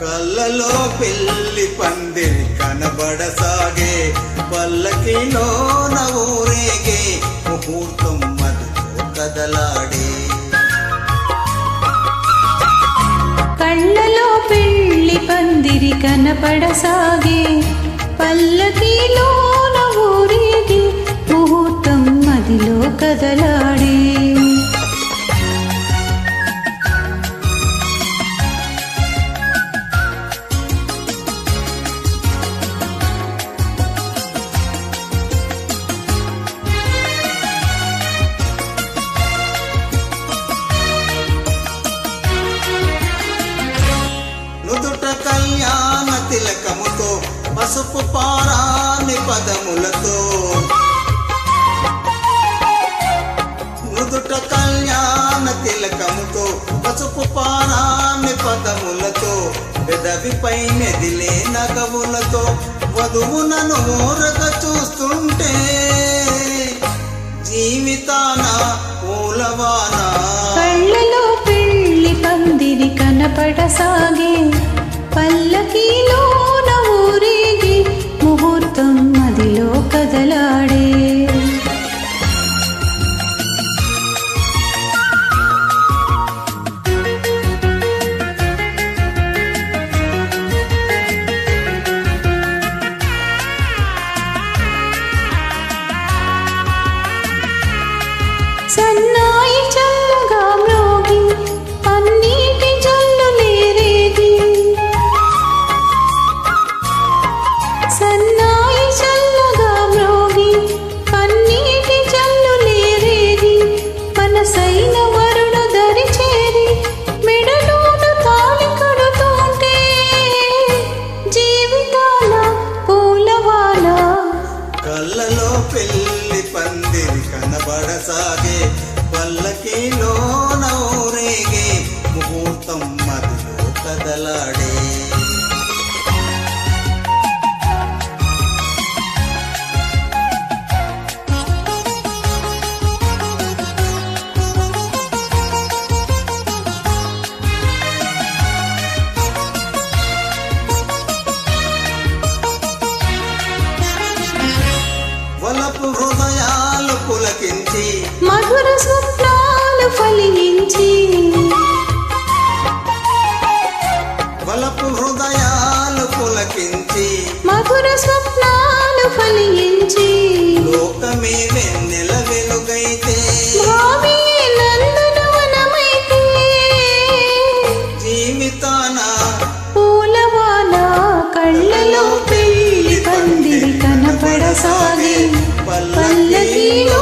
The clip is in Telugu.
కళ్ళలో పెళ్లి పందిరి కనబడసాగే, పల్లకిలోన ఊరేగే, ముహూర్తం మదిలో కదలాడే. కళ్ళలో పెళ్లి పందిరి కనబడసాగే, పల్లకిలోన ఊరేగే, ముహూర్తం మదిలో కదలాడే. నుదుట కళ్యాణ తిలకముతో, పసుపు పారాని పదములతో, నుదుట కళ్యాణ తిలకముతో, పసుపు పారాని పదములతో, పెదవిపై మెదిలే నగవులతో, వధువునను ఊరగ చూస్తుంటే జీవితాన పూలవాన. కళ్ళలో పెళ్లి పందిరి కనపడసాగే, పల్లకిలోన ఊరేగి, ముహూర్తం మదిలో కదలాడే. సన్నాయి చల్లగా మ్రోగి, పన్నీటి జల్లులేరేగి, సన్నాయి చల్లగా మ్రోగి, పన్నీటి జల్లులేరేగి, మనసైన వరుడు దరి చేరి, మెడలోన తాళి కడుతుంటే జీవితాల పూలవాల. కళ్ళలో పెళ్లి పందిరి కనబడసాగే, పల్లకిలోన ఊరేగే, ముహూర్తం మదిలో కదలాడే. వలపు హృదయాలు పులకించి, మధుర స్వప్నాలు ఫలించి, వలపు హృదయాలు పులకించి, మధుర స్వప్నాలు ఫలించి, లోకమే వెన్నెల వెలుగైతే, భావియే నందనవనమైతే, జీవితాన పూలవాన. కళ్ళలో పెళ్లి పందిరి కనపడసాగే, పల్లకిలో